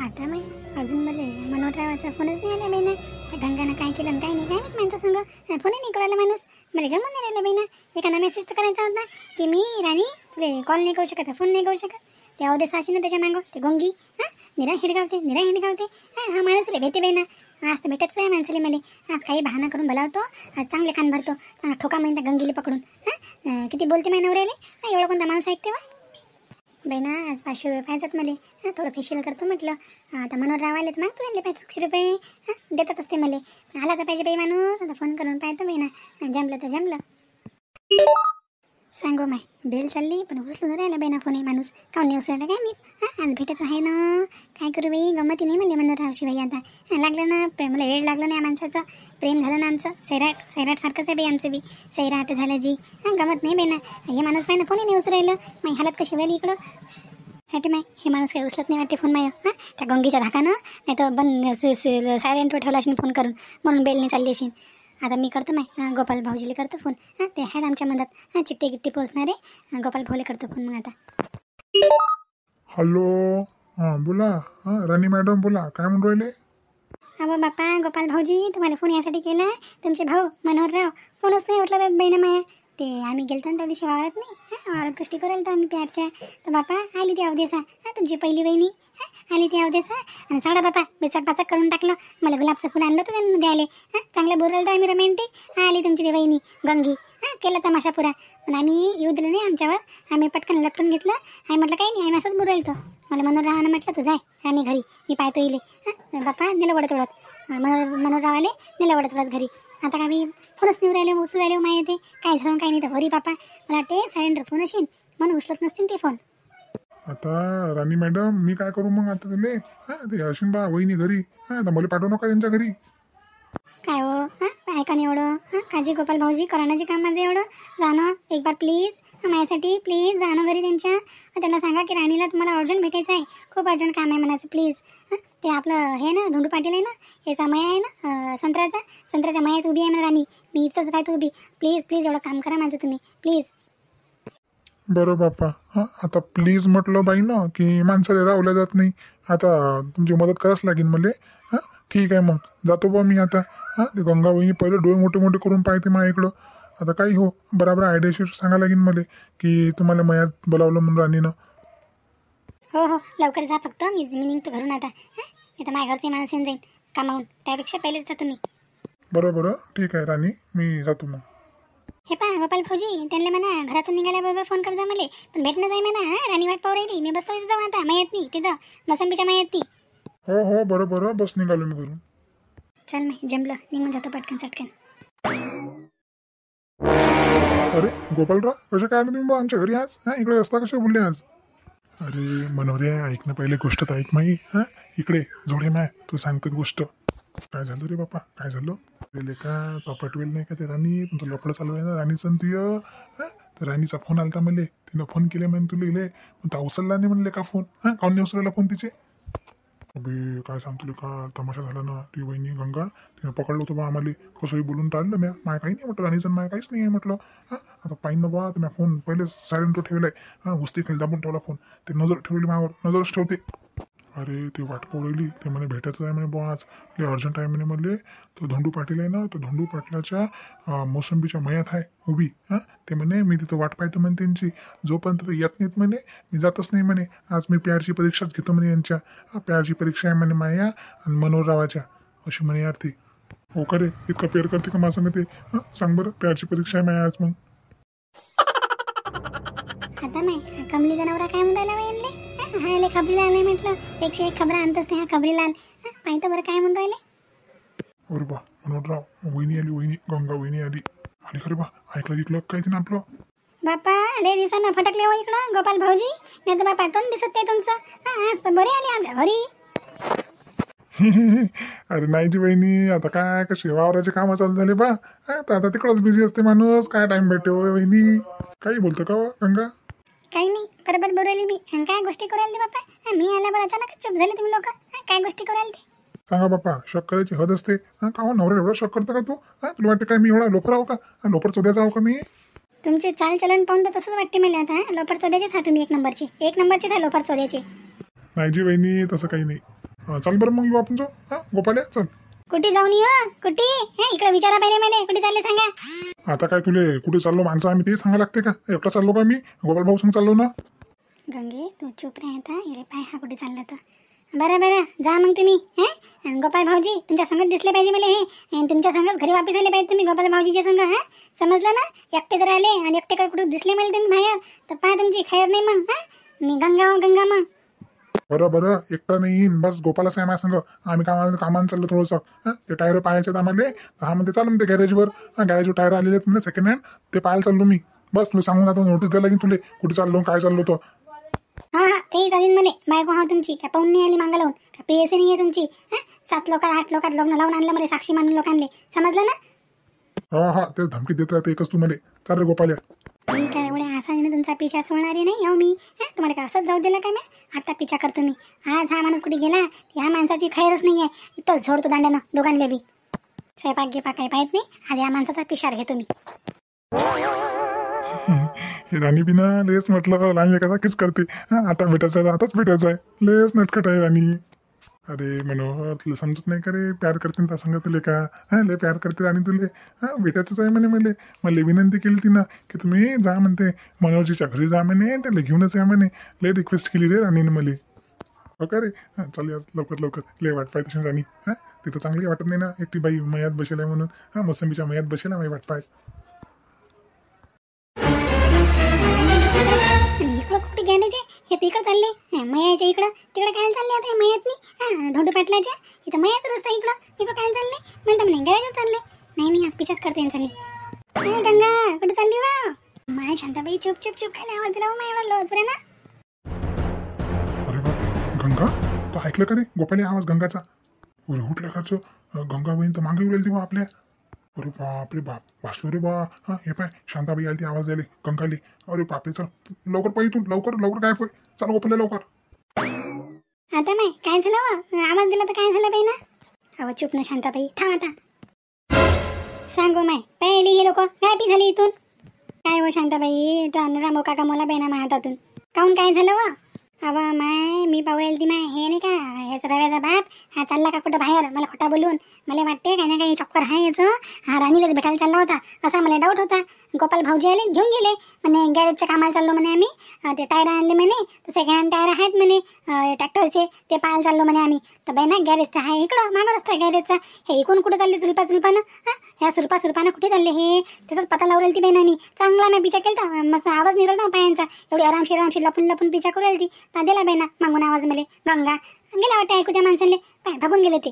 आता मी अजून मला मनोहररावाचा फोनच नाही आला बाईना. त्या गंगानं काय केलं आणि काय नाही काय माहीत माणसं संग. फोनही नाही करायला माणूस. मला गमून नाही राहिला बाईना. एखादा मेसेज तर करायचा होता की मी राणी तुला कॉल नाही करू शकत, फोन नाही करू शकत. त्या अवधे अशी ना त्याच्या मागं ते गोंगी निरा हिडगावते. हा माणूसला भेटते बाईना. आज तर भेटतच आहे माणसाला मला. आज काही बहाणा करून बोलावतो, आज चांगले कान भरतो, चांगला ठोका माहिती गंगीला पकडून. किती बोलते माझ्या नवऱ्याले. एवढं कोणता माणूस ऐकते वा बाईना. आज 500 रुपये पाहिजेत मला. थोडं फेशियल करतो म्हटलं. आता मनोहरराव आले तर मागतो त्यांना 500 रुपये. देतात असते मला. आला तर पाहिजे बाई माणूस. आता फोन करून पाहतो बाईना. जमलं तर जमलं. सांगो माय बेल चालली पण उचलून राहिला बाईना फोन. माणूस काऊन नाही उचलला काय मी. आज भेटत आहे ना. काय करू बाई, गमती नाही म्हणले मनोहररावशी बाई. आता लागलं ना मला वेळ लागलं नाही माणसाचं. प्रेम झालं ना आमचं. सैराट सारखंच आहे बाई आमचं बी. सैराट झालं जी. गमत नाही बाई ना. हे माणूस पाहिजे फोनही नाही उचलायला. माही हालत कशी व्हायली इकडं. हॅटे माय हे माणूस काही उचलत नाही वाटते फोन माय. त्या गंगीच्या धाकानं नाही तर बंद सायलेंटवर ठेवला असेल फोन करून, म्हणून बेल नाही चालली असेल. आता मी करतो माय गोपाल भाऊजीला करतो फोन. ते आहेत आमच्या मधात चिट्टी गिट्टी पोचणारे. गोपाल भाऊले करतो फोन मग आता. हॅलो, हां बोला. राणी मॅडम बोला, काय म्हणून राहिले? अहो बापा गोपाल भाऊजी, तुम्हाला फोन यासाठी केला. तुमचे भाऊ मनोहरराव फोनच नाही उचलत बहिणा माया. ते आम्ही गेलतो ना त्या दिवशी वावरात नाही. वावरात गोष्टी करायला तर आम्ही प्यारच्या. तर बापा आली ती अवधेसा. तुमची पहिली बहिणी आली ती अवधेसा. आणि सगळा बापा बेचाक करून टाकलं. मला गुलाबचं फुल आणलं तर त्यांना द्यायला. चांगलं बोलायला तर आम्ही रोमॅन्टिक. आली तुमची ती बहिणी गंगी. केलं तमाशा पुरा. पण आम्ही येऊ दिलं नाही आमच्यावर. आम्ही पटकन लपटून घेतलं. आम्ही म्हटलं काही नाही, आम्ही असंच बोलायला. मला मनोहररावानं म्हटलं तू जाय राणी घरी, मी पाहतो येईल. बापा नेलं वडत मनोहररावाले नेलं वडत घरी. आता का मी फोनच नेऊ राहिले, उचलू राहिले. माहिती येते काय झालं काय नाही तर घरी. बापा मला वाटते सायलेंटर फोन असेल म्हणून उचलत नसतील ते फोन. आता राणी मॅडम मी काय करू मग आता तुले? ते अश्विन बा वहिनी घरी. आता मला पाठवू नका त्यांच्या घरी. काय हो ऐका नाही एवढं. काजी गोपाल भाऊजी करानाचे काम माझं एवढं. जाणं एक बार प्लीज माझ्यासाठी. प्लीज जाणं घरी त्यांच्या. त्यांना सांगा की राणीला तुम्हाला अर्जंट भेटायचं आहे. खूप अर्जंट काम आहे म्हणायचं प्लीज. ते आपलं हे ना धोंडू पाटील आहे ना, याचा मया आहे ना संत्र्याच्या मयात उभी आहे ना राणी. मी इथंच राहतो उभी. प्लीज एवढं काम करा माझं तुम्ही प्लीज. बरं बाप्पा. आता प्लीज म्हटलं बाई ना की माणसाला रावल्या जात नाही. आता तुमची मदत करावंच लागेल मला. ठीक आहे मग जातो बा मी आता. ते गंगा वहिनी पहिले डोळे मोठे मोठे करून पाहते माझ्याकडं. आता काही हो बराबर आयडियाशीर सांगा लागेल मला की तुम्हाला मयात बोलावलं म्हणून राणीनं. हो लवकर जा फक्त. मी निघतो घरून आता. आता माझ्या घरचे माणसं येऊन जाईन कामावून. त्यापेक्षा पहिलेच जा तुम्ही. बरं ठीक आहे राणी, मी जातो मग. हे पहा गोपाल भाऊजी, त्यांना म्हणा घरातून निघाल्याबरोबर फोन कर जा मला. पण भेटणं जाई म्हणा. राणी वाट पाहू राहिली. मी बसतो तिथं जाऊ आता मयात नाही तिथं मोसंबीच्या मयात ती. हो बरं बस निघालो मी घरून. चल मी जमलं निघून जातो पटकन सटकन. अरे गोपालराव कसे काय आले तुम्ही बा आमच्या घरी आज? इकडे रस्ता कसे बोलले आज? अरे मनोहरे ऐक ना पहिले गोष्ट तर ऐक माही. इकडे जोडे माय तू सांगतो गोष्ट. काय झालं रे बापा, काय झालं? अरे लेका तो पटवेल नाही का ते राणी? तुमचं लफडं चालू आहे ना राणीचं तुय. तर राणीचा फोन आलता मला. तिनं फोन केले म्हणे तुला इले. पण तो उचलला नाही म्हणले का फोन? काऊन नाही उचलला फोन तिचे? अबे काय सांगतो का तमाशा झाला ना. ती वहिनी गंगा तिनं पकडलं होतं बा आम्हाला. कसंही बोलून टाळलं म्या. माय काही नाही म्हटलं राणीचं माय काहीच नाही आहे म्हटलं. आता पाहिन ना बा. तर म्या फोन पहिले सायलेंटवर ठेवलाय. उस्ती खाली दाबून ठेवला फोन. ते नजर ठेवली माझ्यावर. नजरच ठेवते. अरे ते वाट पोळली. ते म्हणे भेटायचं आहे म्हणे बुवा आज. लय अर्जंट आहे म्हणे म्हणले. तो धोंडू पाटील आहे ना, तो धोंडू पाटलाच्या मोसंबीच्या मयात आहे उभी. ते म्हणे मी तिथं वाट पाहतो म्हणे त्यांची. जोपर्यंत ते येत नाहीत म्हणे मी जातच नाही म्हणे. आज मी प्यारची परीक्षाच घेतो म्हणे यांच्या. प्यारची परीक्षा आहे म्हणे माया आणि मनोहररावाच्या. अशी म्हणे यार ती. हो का रे, इतका पेअर करते का माझं ते? सांग बरं, प्यारची परीक्षा आहे माया आज मग. आता नाही कमली जनावरा काय म्हणून राहिला म्हणले. हा खबरी लाल म्हटलं. 101 खबरा आणतच ते. खबरी लाल पाहिजे बरं काय म्हणून राहिले. अरे बा मनोहरराव वहिनी आली. वहिनी गंगा वहिनी आली खरे बा. ऐकलं काय तिनं आपलं? बापा लय दिवसांना फटकले हो इकडं गोपाल भाऊजी. नाही तर बापा तोंड दिसत ते तुमचं. बरे आले आमच्या घरी. अरे नाही जी बहिणी, आता काय कशी वावराचे कामं चालू झाले बा. आता तिकडंच बिझी असते माणूस. काय टाइम भेटते हो बहिणी. काही बोलतो का गंगा? काही नाही बरोबर बोलवली मी. काय गोष्टी करायला ते बापा? मी आल्यावर अचानक चुप झाले तुम्ही लोक. काय गोष्टी करायला ते? सांगा बापा, शक करायची हद असते. का नवरा एवढा शक करता का तू? तुला वाटते काय मी एवढा लोपर आहो का? लोपर चोद्याचा आहो का मी? तुमचे चालचलन पाहून तर तसंच वाटते मला आता. लोपर चोद्याचेच हा तुम्ही. एक नंबरचीच आहे लोपर चोद्याचे. नाही जी बहिणी तसं काही नाही. चल बरं मग येऊ आपण जाऊ. हां गोपाल्या चल. कुठे जाऊन ये कुठे इकडे विचारा पहिले मला कुठे चालले सांगा. आता काय तुले कुठे चाललो माणसं आम्ही ते सांगा लागते का? एकटा चाललो का मी? गोपाल भाऊ संग चाललो ना. गंगे तू चुप राहता इकडे पाय हा कुठे चालला तर. बरं बरं जा मग तुम्ही आणि गोपाल भाऊजी तुमच्या संगत दिसले पाहिजे मला आणि तुमच्या संगत घरी वापस आले पाहिजे तुम्ही गोपाल भाऊजीच्या संग. समजलं ना? एकटे जर आले आणि एकटेकडे कुठे दिसले मला तुम्ही बाहेर तर पाय तुमची खैर नाही मग. मी गंगा मग. बरं एकटा नाही येईन बस. गोपालाच आहे माझ्या संग. आम्ही कामानं चाललो थोडंसं. ते टायर पाहायचे आम्हाला. तर हा म्हणते चालू म्हणते गॅरेजवर. गॅरेजवर टायर आलेले आहेत म्हणजे सेकंड हँड ते पाहायला चाललो मी. बस तुला सांगून आता नोटीस द्यायला लागेल तुले कुठे चाललो काय चाललो तो. हां तेही चालेल मला. बायको हा तुमची काय पाहून नाही आली मागं लावून का PSA नाही आहे तुमची. 7 लोकात 8 लोकात लग्न लावून आणलं मला साक्षी मानून लोकांना. समजलं ना? हा ते धमकी देत राहते एकच तू मला. चाल रे गोपाल्या. मी काय एवढ्या आसानीने तुमचा पिछा सोडणारी नाही हो मी. तुम्हाला काय असंच जाऊ दिला काय मी? आता पिछा करतो मी. आज हा माणूस कुठे गेला ह्या माणसाची खैरच नाही आहे. इथं झोडतो दांड्यानं दोघांना बी. स्वयंपाक गिपाक काही पाहत नाही. आज या माणसाचा पिशार घेतो मी. राणी बिना लेस म्हटलं राणी कसा किस करते. आता भेटायचं आहे आताच भेटायचं आहे. लेस नटखट आहे राणी. अरे मनोहर तुला समजत नाही का रे? प्यार करते त्या संग तुले का? लय प्यार करते राणी तुले. भेटायचंच आहे म्हणे मला विनंती केली तिनं की तुम्ही जा म्हणते मनोहरजीच्या घरी जा म्हणे. त्याला घेऊनच या म्हणे. लय रिक्वेस्ट केली रे राणीनं मला. हो का रे? चल यार लवकर लय वाट पाहते राणी. तिथं चांगली वाटत नाही ना एकटी बाई मयात बसेल आहे म्हणून. मोसंबीच्या मयात बसेल आहे वाट पाहत. इकडं कुठे गॅरेज आहे? हे तर इकडं चालले मयाच्या इकडं. तिकडं काय चालले आता मयात नाही धोंडू पाटलाच्या इथं मयाचा रस्ता इकडं काय चालले म्हणता म्हणे गॅरेजवर चालले. नाही आज पिछाच करते चालले. गंगा कुठे चालली वा? माय शांताबाई चुप काय आवाज दिला माय एवढा लोच रे ना. अरे बाप गंगा तो ऐकलं का रे गोपाली आवाज गंगाचा? अरे उठल्या काच गंगा बहीण तर मागे उडेल तेव्हा आपल्या. अरे बाप रे बाप वाचलो रे बा. हे पाय शांताबाई आली ती आवाज द्यायला गंगाली. अरे बापरे चल लवकर पाहिजे तू लवकर काय पाय. चल गोपाल्या लवकर. आता माय काय झालं आवाज दिला तर काय झालं बाई ना? अहो चुप ना शांताबाई थांब आता. सांगू माय पहिली हे लोक गायबी झाली इथून. काय हो शांताबाई तर रामो काका मला बेना मा हातातून काहून काय झालं व? अव माय मी पाहू राहिली ती माय हे नाही का ह्याच रव्याचा बाप हा चालला का कुठं बाहेर मला खोटा बोलून. मला वाटते काही ना काही चक्कर आहे याचं. हा राणीलाच भेटायला चालला होता असा मला डाऊट होता. गोपाल भाऊजी आले घेऊन गेले म्हणे गॅरेजच्या कामाला चाललो म्हणे आम्ही. ते टायर आणले म्हणे तर सेकंड हँड टायर आहेत म्हणे ट्रॅक्टरचे ते पाहायला चाललो म्हणे आम्ही. तर बाई ना गॅरेजचा आहे इकडं मागं रस्ता गॅरेजचा. हे इकडून कुठं चालले सुलपानं ह्या सुलपानं कुठे चालले हे त्याचाच पता लावू राहिली ती बाई मी. चांगला मी पिछा केलता मस्त आवाज निघाला पायांचा. एवढी आरामशीर लपून पिछा करू राहिली ती. दिला बाई ना मागून आवाज मला गंगा गेला वाटतं ऐकू त्या माणसांले पाय भागून गेले ते.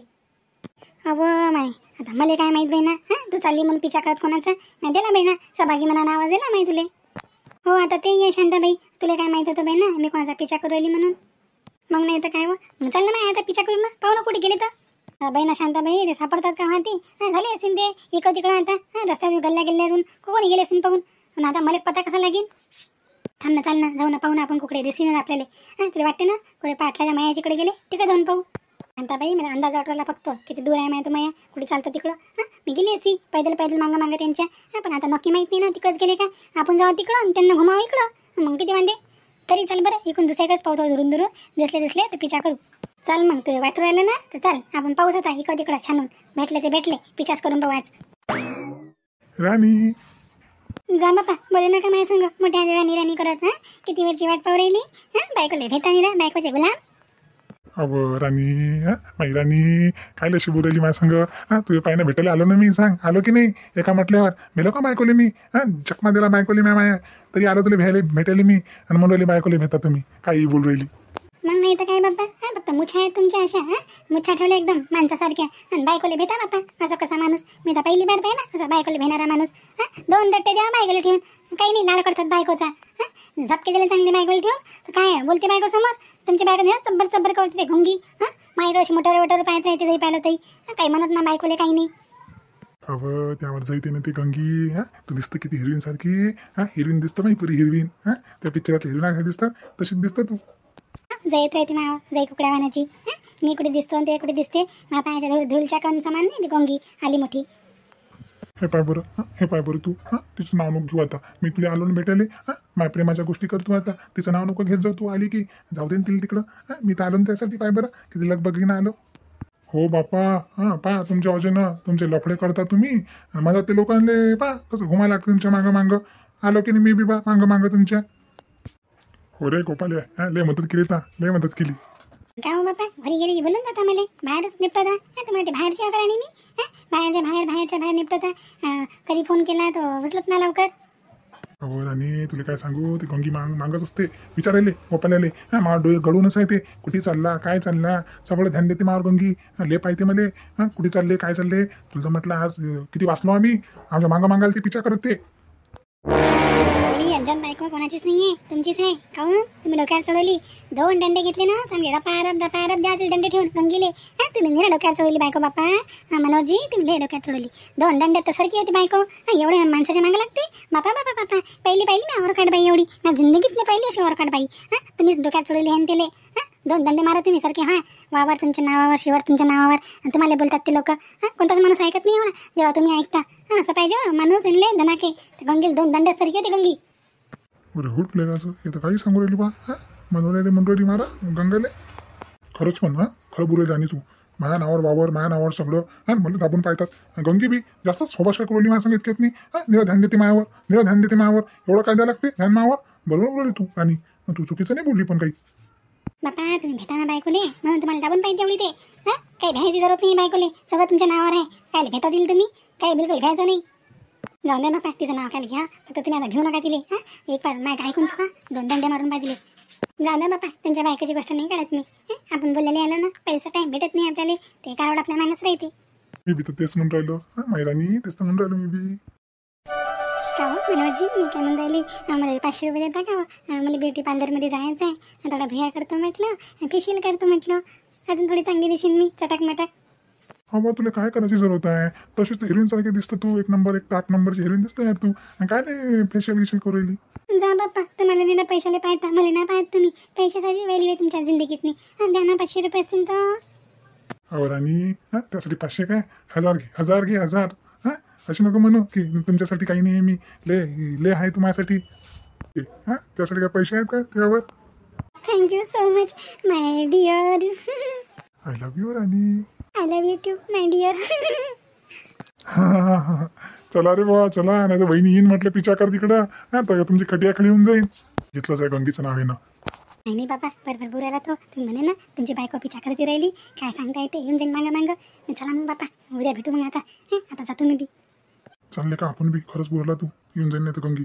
अव माय आता मला काय माहीत बाई ना तू चालली म्हणून पिछा करत कोणाचा नाही दिला बाई ना. सहभागी मनानं आवाज दिला माही तुले. हो आता ते ये शांताबाई तुला काय माहीत होतं बाई ना मी कोणाचा पिछा करू राहिली म्हणून. मग नाही तर काय व मग चाल ना माय आता पिछा करून ना पाहू ना कुठे गेले तर. बाई ना शांताबाई ते सापडतात का हाती झाले असेल ते इकडं तिकडं आता रस्त्यात गल्ल्यातून कोणी गेले असेल पाहून. पण आता मला पता कसा लागेल. थांब ना चाल ना जाऊ ना पाहू ना आपण कुकडे दिसेल आपल्याला. तुला वाटते ना कुठे पाटलाच्या मायाच्याकडे गेले तिकडे जाऊन पाहू. शांताबाई मला अंदाज वाटवला फक्त किती दूर आहे माया तो माया कुठे चालतं तिकडं. मी गेली असी पैदल मागं त्यांच्या. पण आता नक्की माहीत नाही ना तिकडंच गेले का. आपण जाऊ तिकडं आणि त्यांना घुमावं इकडं मग किती वांदे. तरी चाल बरं इकडून दुसऱ्याकडेच पाहू थोडं दुरून दिसले तर पिछा करू. चाल मग तुला वाटू राहिलं ना तर चाल आपण पाऊस आता इकडं तिकडं छानून भेटले पिछाच करून पाहू आज. राणी जा बापा बोलू नका माझ्या संग मोठ्या राणी करत. किती वेळची वाट पाहू राहिली बायकोले भेटा निरा बायकोचे गुलाम. अब राणी माई राणी काय लशी बोलायली माझ्या संग. तुझ्या पायनं भेटायला आलो ना मी. सांग आलो की नाही एका म्हटल्यावर मेलो का बायकोले मी. चकमा दिला बायकोले माया तरी आलो तुला भेटायला मी आणि म्हणून बायकोले भेटा तुम्ही काही बोलू राहिली. मग नाही तर काय बाप्पा फक्त मुछा आहेत तुमच्या अशा मुछा ठेवल्या एकदम माणसासारख्या आणि बायकोले भेटा बाप्पा. असं कसा माणूस मी तर पहिली बार पाहिजे ना असा बायकोले भेटणारा माणूस. 2 रट्टे द्या बायकोले ठेवून काही नाही लाड करतात बायकोचा. झपके दिले चांगले बायकोले ठेवून तर काय बोलते बायको समोर तुमची बायको नाही चब्बर करते ते घुंगी. माझ्याकडे अशी मोटर पाहायचं आहे ते जरी पाहिलं तरी काही म्हणत ना बायकोले काही नाही. अब त्यावर जायते ना ती गंगी. तू दिसतं किती हिरवीन सारखी. हिरवीन दिसतं माही पुरी हिरवीन. त्या पिक्चरात हिरवीन काय दिसतात तशीच दिसतं तू. जयत राहते मावा जय कुकड्या वाहनाची. मी कुठे दिसतो आणि ते कुठे दिसते माझ्या पायाच्या धूलच्या कण समान नाही ती गोंगी आली मोठी. हे पाय बरं हे पाय बरं तू तिचं नाव नको घेऊ आता. मी तुला आलो ना भेटायले माझ्या प्रेमाच्या गोष्टी करतो आता. तिचं नाव नको घेत जाऊ. तू आली की जाऊ दे ना तिला तिकडं. मी तर आलो ना त्यासाठी. पाय बरं किती लग बघीन आलो. हो बापा पा तुमच्या वजनं तुमचे लफडे करता तुम्ही. माझा ते लोकांले पा कसं घुमायला लागतं तुमच्या मागं आलो की नाही मी बी बा मागं तुमच्या. हो रे गोपाल लय मदत केली ता लय मदत केली. काय हो बापा घरी गेली की बोलून जाता मला बाहेरच निपटता. तुम्हाला बाहेरची आकडा नाही मी बाहेरच्या बाहेर निपटता. कधी फोन केला तो उचलत ना लवकर. हो राणी तुला काय सांगू ते गंगी मागच असते विचारायले गोपाल्याले. मार डोळे गळूनच आहे ते. कुठे चालला काय चालला सगळं ध्यान देते मार गंगी. ले पाहिजे मले कुठे चालले काय चालले. तुला म्हटलं आज किती वाचलो आम्ही. आमच्या मागायला ते पिछा करत ते. अंजन बायको कोणाचीच नाहीये तुमचीच आहे. काहून तुम्ही डोक्यावर चढवली. 2 दंडे घेतले ना चांगले रपारप द्या ते दंडे ठेवून गंगीले. तुम्ही निरा डोक्यावर चढवली बायको बापा. मनोहरजी तुम्ही लय डोक्यावर चढवली. 2 दंडे तर सारखी होती बायको. एवढे माणसाच्या मागे लागते बापा पहिली मी ओरकाट बाई एवढी माझ्या जिंदगीत नाही पहिली अशी ओरकाट बाई. तुम्हीच डोक्यात चढवली हे तेले. 2 दंडे मारा तुम्ही सारखे. वावर तुमच्या नावावर शिवर तुमच्या नावावर. आणि तुम्हाला बोलतात ते लोक. कोणताच माणूस ऐकत नाही एवढा जेव्हा तुम्ही ऐकता. असं पाहिजे माणूस दिले धनाके गंगील 2 दंडे सारखी होती गंगी. अरे हुटले का हे तर काही सांगू राहिली बा. मनोरायले मंडळी मारा गंगाले. खरंच पण खरं बोलायला आणि तू माझ्या नावावर वावर माझ्या नावावर सगळं मला दाबून पाहतात. गंगी बी जास्त स्वभाष काय करू माझ्या सांगित घेत नाही. निरा ध्यान देते मायावर एवढं काय द्यायला लागते ध्यान मायावर. बरोबर बोलली तू. आणि तू चुकीचं नाही बोलली पण काही. बापा तुम्ही भेटा ना बायकोले म्हणून तुम्हाला दाबून पाहिजे तेवढी ते. काही भ्यायची जरूरत नाही बायकोले. सगळं तुमच्या नावावर आहे. काय भेटा दिली तुम्ही काही बिलकुल भ्यायचं नाही. जाऊ दे बापा तिचं नाव काय घ्या. फक्त तुम्ही आता घेऊ नका तिले. एक पार माय ऐकून ठेवा 2 दंडे मारून पाहिजे. जाऊ दे बापा तुमच्या बायकोची गोष्ट नाही काढत मी. आपण बोललेले आलो ना पैसा टाईम भेटत नाही आपल्याला. ते कारवड आपल्या मागच राहते. मी बी तर तेच म्हणून राहिलो मैदानी तेच तर म्हणून राहिलो मी बी. का हो मनोजी मी काय म्हणून राहिली. मला 500 रुपये देता का हो. मला ब्युटी पार्लरमध्ये जायचं आहे. थोडा भैया करतो म्हटलं फेशियल करतो म्हटलं. अजून थोडी चांगली दिसेल मी चटक मटक. हा बा तुला काय करायची जरूरत आहे. तशीच तर हिरोईन सारखी दिसतं तू. एक टाप नंबरची हिरोईन दिसतं यार तू. काय ते फेशियल करू राहिली. जा बाप्पा तुम्हाला नाही पैशाला पाहता मला नाही पाहत तुम्ही. पैशासाठी व्हॅल्यू आहे तुमच्या जिंदगीत नाही. द्या ना 500 रुपये असतील तर. अवर आणि त्यासाठी 500 काय 1000 घे 1000. अशी नको म्हणू की तुमच्यासाठी काही नाही. मी ले आहे तुम्हासाठी. त्यासाठी काय पैसे आहेत का त्यावर. Thank you so much my dear. I love you Rani. I love you too my dear. चला रे बाबा चला. नाही तर बहिणी येईन म्हटलं पिछा कर तिकडं. तर तुमची खटिया खाली होऊन जाईल. घेतलंच आहे गंगीचं नाव आहे ना. नाही बाबा बरोबर बोलायला तो तुम्ही म्हणे ना तुमची बायको पिछा करती राहिली. काय सांगता येते येऊन जाईन मागं. चला मग बापा उद्या भेटू मग आता. आता जातो मी बी. चालले का आपण बी. खरंच बोलला तू. येऊन जाईन नाही तर गंगी.